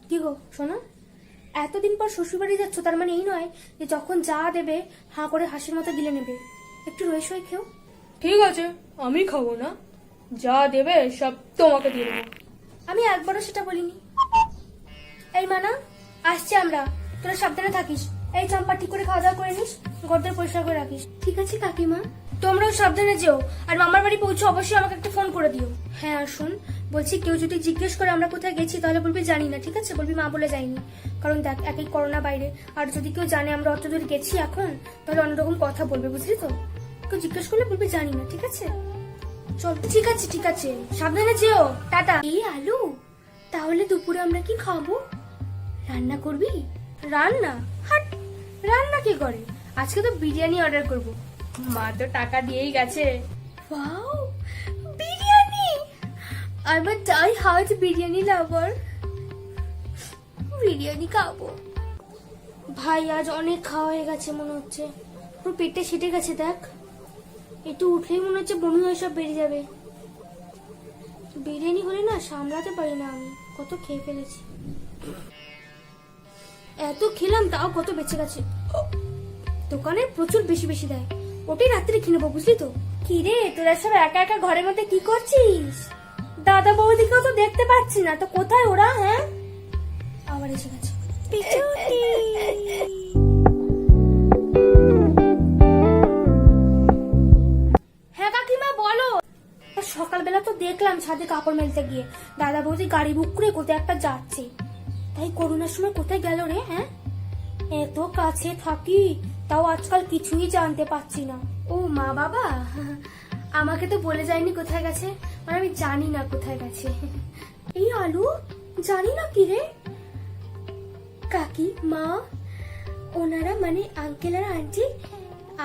কি গো শোনো, এতদিন পর শ্বশুরবাড়ি যাচ্ছ, তার মানে এই নয় যে যখন যা দেবে হাঁ করে হাসির মতো গিলে নেবে। একটু রয়ে সই খেও। ঠিক আছে, আমি খাবো না, যা দেবে সব তোমাকে দিয়ে দেবো। আমি একবারও সেটা বলিনি। এই মানা, আসছে আমরা, তোরা সাবধানে থাকিস। এই চম্পা, ঠিক করে খাওয়া দাওয়া করে নিস, ঘরদের পরিষ্কার করে রাখিস। ঠিক আছে কাকিমা। তোমরাও সাবধানে যেও, আর মামার বাড়ি পৌঁছে অবশ্যই আমাকে একটা ফোন করে দিও। হ্যাঁ আর শোন, বলছি কেউ যদি জিজ্ঞেস করে আমরা কোথায় গেছি তাহলে বলবি জানি না, ঠিক আছে? বলবি মা বলে যায়নি, কারণ দেখ একই করোনা বাইরে, আর যদি কেউ জানে আমরা অত দূর গেছি এখন তাহলে অন্যরকম কথা বলবে, বুঝলি তো? কেউ জিজ্ঞেস করলে বলবি জানি না, ঠিক আছে? চল, ঠিক আছে ঠিক আছে, সাবধানে যেও, টাটা। এই আলু, তাহলে দুপুরে আমরা কি খাবো? রান্না করবি? রান্না? হাট, রান্না কি করে? আজকে তো বিরিয়ানি অর্ডার করব। মা তো টাকা দিয়েই গেছে। Wow, biryani! I'm a die-hard biryani lover. Biryani খাবো। ভাই আজ অনেক খাওয়া হয়ে গেছে মনে হচ্ছে, পুরো পেটে সেটে গেছে। দেখ, একটু উঠলেই মনে হচ্ছে বমি হয়ে সব বেরিয়ে যাবে। বিরিয়ানি হলে না সামলাতে পারি না আমি, কত খেয়ে ফেলেছি। এত খেলাম তাও কত বেঁচে গেছে। দোকানে প্রচুর বেশি বেশি দেয়, ওটাই রাত্রে কিনে নেবো, বুঝলি তো? কি রে, তোরা সব একা একা ঘরের মধ্যে কি করছিস? দাদা বৌদিকেও তো দেখতে পাচ্ছি না, তো কোথায় ওরা? হ্যাঁ, আবার এসে গেছে পিছুটি। হ্যাঁ কাকিমা বলো। সকালবেলা তো দেখলাম ছাদে কাপড় মেলতে গিয়ে দাদা বৌদি গাড়ি বুক করে কোথায় একটা যাচ্ছে, তাই করোনার সময় কোথায় গেল রে? হ্যাঁ, এত কাছে থাকি তাও আজকাল কিছুই জানতে পারছি না। ও মা বাবা আমাকে তো বলে যায়নি কোথায় গেছে, মানে আমি জানি না কোথায় গেছে। এই আলু, জানি না কি রে? কাকি মা ওনারা মানে আঙ্কেল আর আন্টি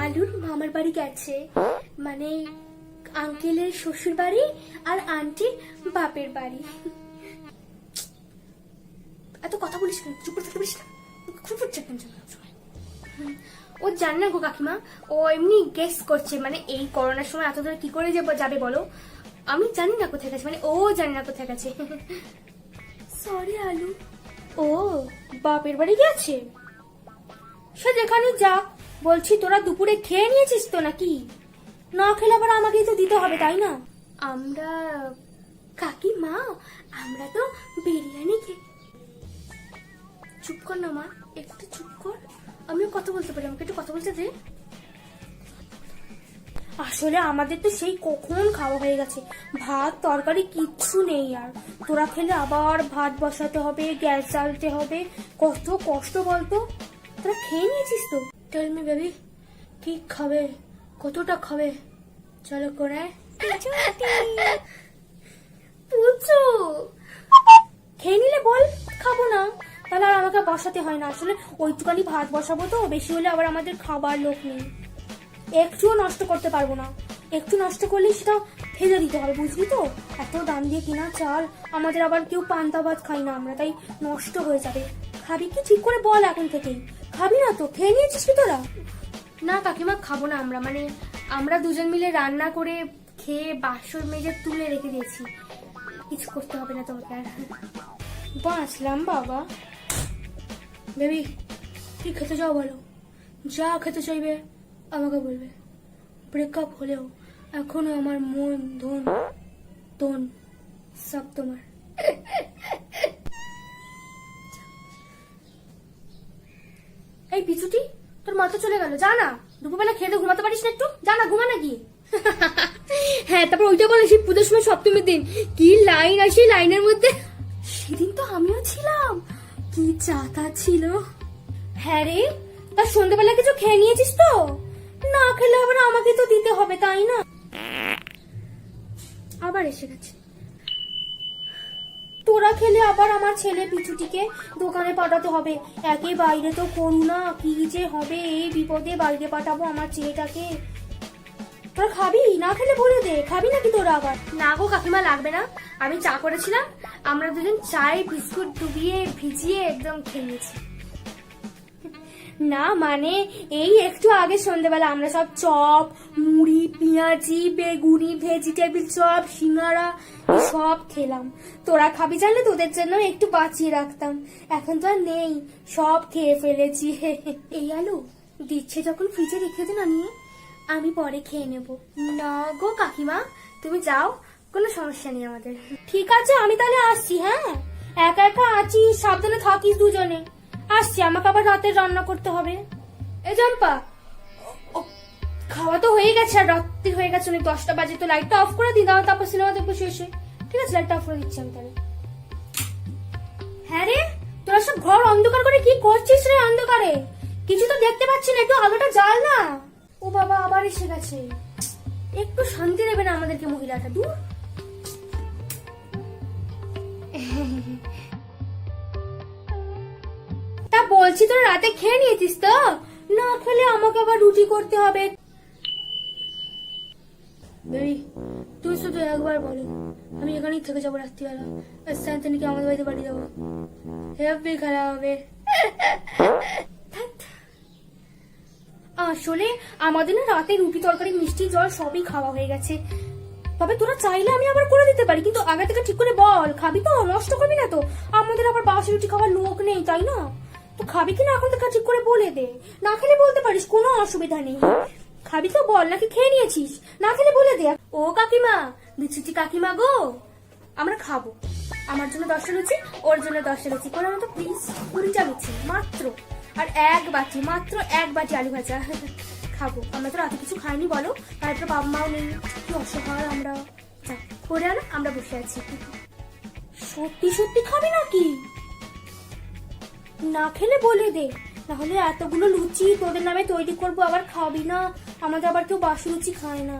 আলুর মামার বাড়ি গেছে, মানে আঙ্কেলের শ্বশুর বাড়ি আর আন্টির বাপের বাড়ি। এত কথা বলিস কেন? চুপ করে থাকতে পারিস না? ও জানে না গো কাকিমা, ও এমনি গেস করছে, মানে এই করোনার সময় এত দূরে কি করে যাবে বলো? আমি জানি না কোথায় গেছে, মানে ও জানি না কোথায় গেছে। সরি আলু। ও বাপের বাড়ি গেছে, সে যেখানে যা। বলছি তোরা দুপুরে খেয়ে নিয়েছিস তো নাকি? না খেলে আবার আমাকেই তো দিতে হবে, তাই না? আমরা কাকিমা, আমরা তো বিরিয়ানি খেয়ে। চুপ কর না মা, একটু চুপ কর, আমিও কথা বলতে পারি, আমাকে একটু কথা বলতে দে। আসলে আমাদের তো সেই কখন খাওয়া হয়ে গেছে, ভাত তরকারি কিচ্ছু নেই। আর তোরা খেলে আবার ভাত বসাতে হবে, গ্যাস জ্বালতে হবে, কত কষ্ট বলতো। তোরা খেয়ে নিয়েছিস তো? টেল মি বেবি, কি খাবে, কতটা খাবে? চলো করে পুচু খেয়ে নিলে বল, খাবো না, তাহলে আর আমাকে বসাতে হয় না। আসলে ওইটুকানি ভাত বসাবো তো, বেশি হলে আবার আমাদের খাবার লোক নেই, একটুও নষ্ট করতে পারবো না। একটু নষ্ট করলে সেটা ফেলে দিতে হবে, বুঝলি তো? এত দাম দিয়ে কিনা চাল, আমাদের আবার কেউ পান্তা ভাত খাই না আমরা, তাই নষ্ট হয়ে যাবে। খাবি কি ঠিক করে বল এখন থেকেই? খাবি না তো? খেয়ে নিয়েছিস কি তোরা? না কাকিমা, খাবো না আমরা, মানে আমরা দুজন মিলে রান্না করে খেয়ে বাসন মেজে তুলে রেখে দিয়েছি, কিছু করতে হবে না তোমাকে আর। বাঁচলাম বাবা। বেবি কি খেতে চাও বলো, যা খেতে চাইবে আমাকে বলবে। ব্রেকআপ হলেও এখনো আমার মন ধন তন সব তোমার। এই পিছুটি, তোর মা তো চলে গেল, যা না, দুপুরবেলা খেতে ঘুমাতে পারিস না একটু? যা না, ঘুমা না গিয়ে। হ্যাঁ, তারপর ওইটা বলে সেই পুজোর সময় সপ্তমীর দিন কি লাইন আসে, লাইনের মধ্যে সেদিন তো আমিও ছিলাম, কি চাতা ছিল। হ্যাঁ রে, তার সন্ধ্যাবেলা কিছু খেয়ে নিয়েছিস তো? না খেলে আবার আমাকে তো দিতে হবে, তাই না? আবার এসে গেছে। তোরা খেলে আবার আমার ছেলে পিছুটিকে দোকানে পাঠাতে হবে। একে বাইরে তো করোনা, কি যে হবে, এই বিপদে বাইরে পাঠাবো আমার ছেলেটাকে। তোরা খাবি? না খেলে বলে দে, খাবি নাকি তোরা আবার? না গো কাকিমা, লাগবে না, আমি চা করেছিলাম, আমরা দুজন চায় বিস্কুট ডুবিয়ে ভিজিয়ে একদম খেয়ে নিয়েছি। না মানে এই একটু আগে সন্ধ্যেবেলা আমরা সব চপ, মুড়ি, পেঁয়াজি, বেগুনি, ভেজিটেবিল চপ, সিঙ্গারা সব খেলাম। তোরা খাবি জানলে তোদের জন্য একটু বাঁচিয়ে রাখতাম, এখন তো আর নেই, সব খেয়ে ফেলেছি। এই আলু দিচ্ছে যখন ফ্রিজে রেখে দে না, নিয়ে আমি পরে খেয়ে নেব। না গো কাকিমা, তুমি যাও, কোনো সমস্যা নেই আমাদের। ঠিক আছে, আমি তাহলে আসছি। হ্যাঁ, একা একা আছিস, সাবধানে থাকিস দুজনে। আসছি, আমাকে আবার রাতের রান্না করতে হবে। এ জম্পা, খাওয়া তো হয়ে গেছে, আর রাত্রি হয়ে গেছে অনেক, 10টা বাজে। তো লাইটটা অফ করে দিই, দাও, তারপর সিনেমা দেখবো শেষে। ঠিক আছে, লাইটটা অফ করে দিচ্ছি আমি তাহলে। হ্যাঁ রে, তোরা সব ঘর অন্ধকার করে কি করছিস রে? অন্ধকারে কিছু তো দেখতে পাচ্ছি না, একটু আলোটা জ্বাল না। ও বাবা, আবার এসে গেছে, একটু শান্তি দেবে না আমাদেরকে মহিলাটা, দূর। তা বলছি, তোরা রাতে খেয়ে নিয়েছিস তো? না খেলে আমাকে আবার রুটি করতে হবে। বেবি, তুই শুধু একবার বলো, আমি এখানেই থেকে যাবো রাত্রিবেলা, আর শান্তনিকে আমাদের বাড়িতে বাড়ি যাবো। হেব্বি খেলা হবে। আসলে আমাদের না রাতে রুটি তরকারি মিষ্টি জল সবই খাওয়া হয়ে গেছে। তবে তোরা চাইলে আমি আবার করে দিতে পারি, কিন্তু আগে থেকে ঠিক করে বল, খাবি তো? নষ্ট করবি না তো? আমাদের আবার বাসি রুটি খাওয়ার লোক নেই, তাই না? তো খাবি কিনা এখন থেকে ঠিক করে বলে দে, না খেলে বলতে পারিস, কোনো অসুবিধা নেই। খাবি তো বল, নাকি খেয়ে নিয়েছিস? না খেলে বলে দে। ও কাকিমা, বিচ্ছুটি কাকিমা গো, আমরা খাবো। আমার জন্য 10টা লুচি, ওর জন্য 10টা লুচি করে তো প্লিজ। 20টা লুচি মাত্র, আর মাত্র এক বাটি আলু ভাজা খাবো। আমরা তো রাতে কিছু খাইনি বলো, তারপর বাবা মাও নেই, কি অসহায় আমরা। যা করে আনো, আমরা বসে আছি। সত্যি সত্যি খাবি নাকি? না খেলে বলে দে, নাহলে এতগুলো লুচি তোদের নামে তৈরি করবো, আবার খাবি না। আমাদের আবার কেউ বাসি লুচি খায় না।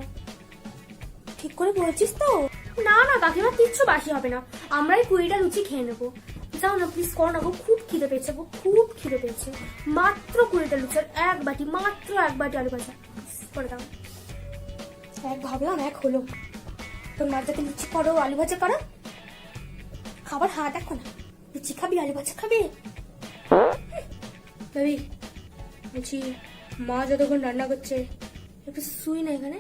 ঠিক করে বলছিস তো? না না কাকিমা, কিচ্ছু বাসি হবে না, আমরাই 20টা লুচি খেয়ে নেবো। যাও না প্লিজ, করো না গো, খুব খিদে পেয়েছে গো, খুব খিদে পেয়েছে। মাত্র 20টা লুচি, আর এক বাটি, মাত্র এক বাটি আলু ভাজা করে দাও। এক ভাবলাম এক হলো। তোর মার যাতে লুচি করো, আলু ভাজা করো, খাবার হাত দেখো না। লুচি খাবি, আলু ভাজা খাবি? বেবি, বলছি মা যতক্ষণ রান্না করছে একটু শুই না এখানে।